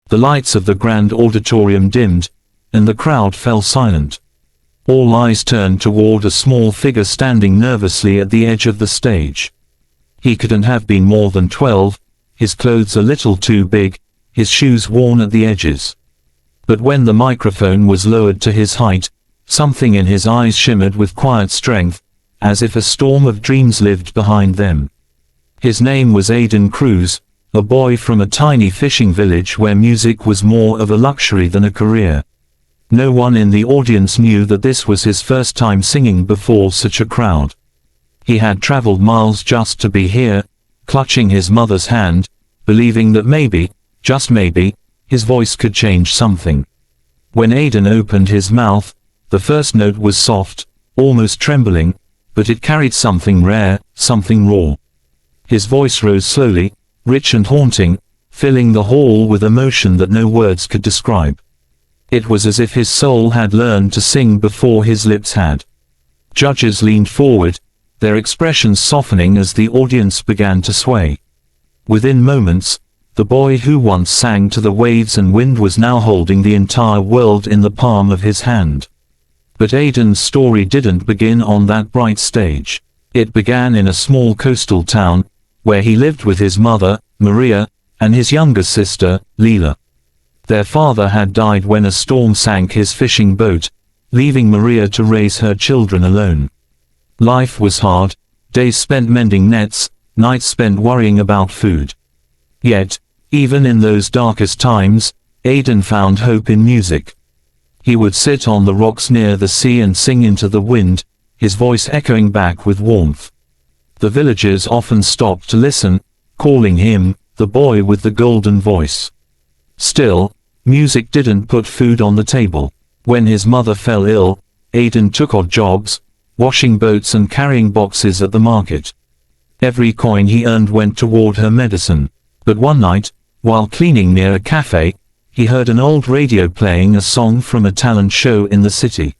The lights of the grand auditorium dimmed, and the crowd fell silent. All eyes turned toward a small figure standing nervously at the edge of the stage. He couldn't have been more than 12, his clothes a little too big, his shoes worn at the edges. But when the microphone was lowered to his height, something in his eyes shimmered with quiet strength, as if a storm of dreams lived behind them. His name was Aiden Cruz, a boy from a tiny fishing village where music was more of a luxury than a career. No one in the audience knew that this was his first time singing before such a crowd. He had traveled miles just to be here, clutching his mother's hand, believing that maybe, just maybe, his voice could change something. When Aiden opened his mouth, the first note was soft, almost trembling, but it carried something rare, something raw. His voice rose slowly, rich and haunting, filling the hall with emotion that no words could describe. It was as if his soul had learned to sing before his lips had. Judges leaned forward, their expressions softening as the audience began to sway. Within moments, the boy who once sang to the waves and wind was now holding the entire world in the palm of his hand. But Aiden's story didn't begin on that bright stage. It began in a small coastal town, where he lived with his mother, Maria, and his younger sister, Leila. Their father had died when a storm sank his fishing boat, leaving Maria to raise her children alone. Life was hard, days spent mending nets, nights spent worrying about food. Yet, even in those darkest times, Aiden found hope in music. He would sit on the rocks near the sea and sing into the wind, his voice echoing back with warmth. The villagers often stopped to listen, calling him, the boy with the golden voice. Still, music didn't put food on the table. When his mother fell ill, Aiden took odd jobs, washing boats and carrying boxes at the market. Every coin he earned went toward her medicine. But one night, while cleaning near a cafe, he heard an old radio playing a song from a talent show in the city.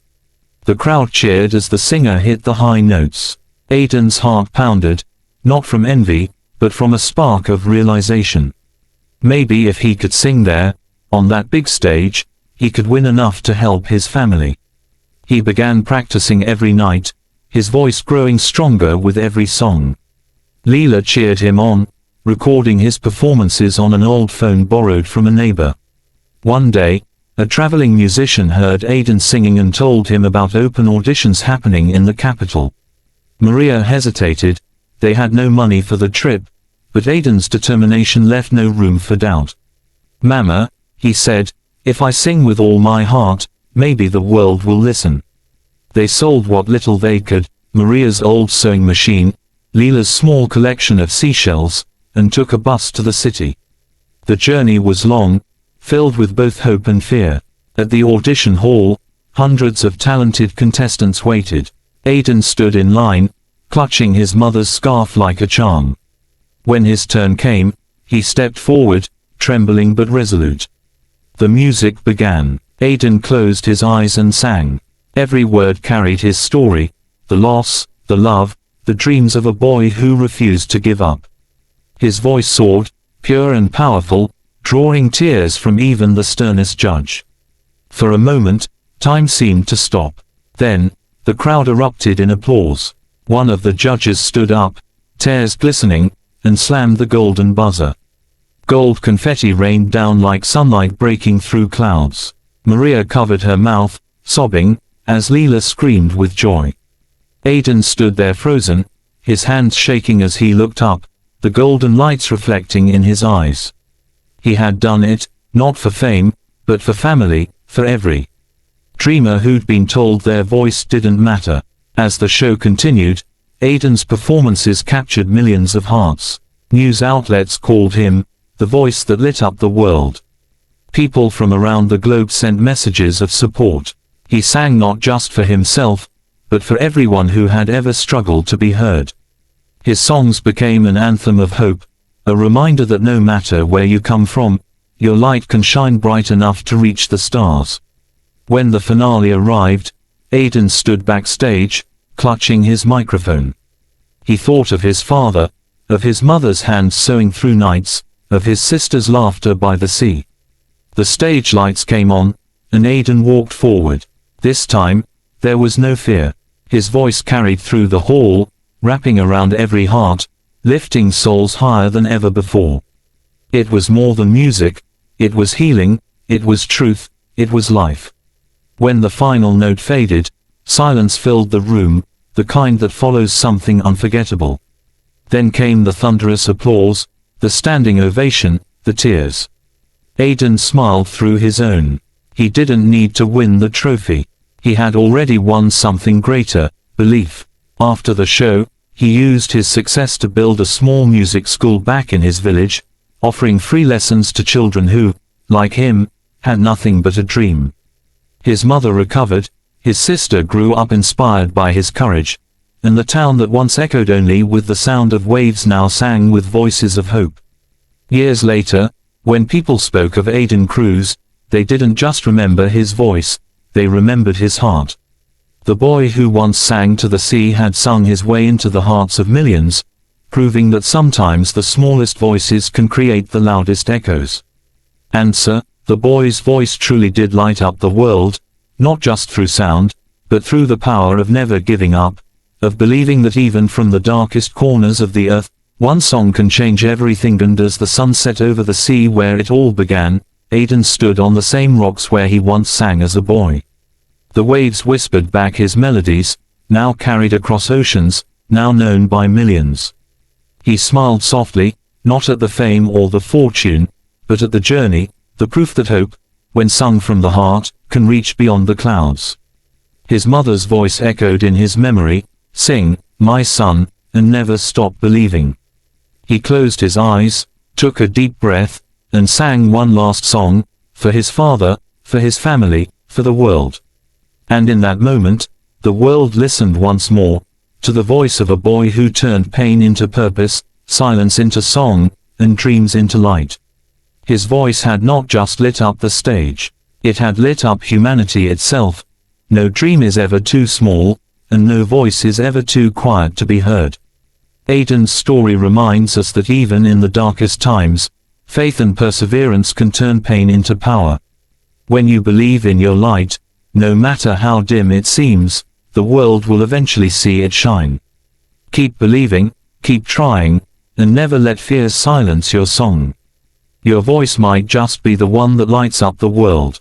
The crowd cheered as the singer hit the high notes. Aiden's heart pounded, not from envy, but from a spark of realization. Maybe if he could sing there, on that big stage, he could win enough to help his family. He began practicing every night, his voice growing stronger with every song. Leila cheered him on, recording his performances on an old phone borrowed from a neighbor. One day, a traveling musician heard Aiden singing and told him about open auditions happening in the capital. Maria hesitated, they had no money for the trip, but Aiden's determination left no room for doubt. "Mama," he said, "if I sing with all my heart, maybe the world will listen." They sold what little they could, Maria's old sewing machine, Leila's small collection of seashells, and took a bus to the city. The journey was long, filled with both hope and fear. At the audition hall, hundreds of talented contestants waited. Aiden stood in line, clutching his mother's scarf like a charm. When his turn came, he stepped forward, trembling but resolute. The music began. Aiden closed his eyes and sang. Every word carried his story, the loss, the love, the dreams of a boy who refused to give up. His voice soared, pure and powerful, drawing tears from even the sternest judge. For a moment, time seemed to stop. Then, the crowd erupted in applause. One of the judges stood up, tears glistening, and slammed the golden buzzer. Gold confetti rained down like sunlight breaking through clouds. Maria covered her mouth, sobbing, as Leila screamed with joy. Aiden stood there frozen, his hands shaking as he looked up, the golden lights reflecting in his eyes. He had done it, not for fame, but for family, for every dreamer who'd been told their voice didn't matter. As the show continued, Aiden's performances captured millions of hearts. News outlets called him the voice that lit up the world. People from around the globe sent messages of support. He sang not just for himself, but for everyone who had ever struggled to be heard. His songs became an anthem of hope, a reminder that no matter where you come from, your light can shine bright enough to reach the stars. When the finale arrived, Aiden stood backstage, clutching his microphone. He thought of his father, of his mother's hands sewing through nights, of his sister's laughter by the sea. The stage lights came on, and Aiden walked forward. This time, there was no fear. His voice carried through the hall, wrapping around every heart, lifting souls higher than ever before. It was more than music, it was healing, it was truth, it was life. When the final note faded, silence filled the room, the kind that follows something unforgettable. Then came the thunderous applause, the standing ovation, the tears. Aiden smiled through his own. He didn't need to win the trophy. He had already won something greater, belief. After the show, he used his success to build a small music school back in his village, offering free lessons to children who, like him, had nothing but a dream. His mother recovered, his sister grew up inspired by his courage, and the town that once echoed only with the sound of waves now sang with voices of hope. Years later, when people spoke of Aiden Cruz, they didn't just remember his voice, they remembered his heart. The boy who once sang to the sea had sung his way into the hearts of millions, proving that sometimes the smallest voices can create the loudest echoes. Answer: the boy's voice truly did light up the world, not just through sound, but through the power of never giving up, of believing that even from the darkest corners of the earth, one song can change everything. And as the sun set over the sea where it all began, Aiden stood on the same rocks where he once sang as a boy. The waves whispered back his melodies, now carried across oceans, now known by millions. He smiled softly, not at the fame or the fortune, but at the journey, the proof that hope, when sung from the heart, can reach beyond the clouds. His mother's voice echoed in his memory, "Sing, my son, and never stop believing." He closed his eyes, took a deep breath, and sang one last song, for his father, for his family, for the world. And in that moment, the world listened once more, to the voice of a boy who turned pain into purpose, silence into song, and dreams into light. His voice had not just lit up the stage, it had lit up humanity itself. No dream is ever too small, and no voice is ever too quiet to be heard. Aiden's story reminds us that even in the darkest times, faith and perseverance can turn pain into power. When you believe in your light, no matter how dim it seems, the world will eventually see it shine. Keep believing, keep trying, and never let fear silence your song. Your voice might just be the one that lights up the world.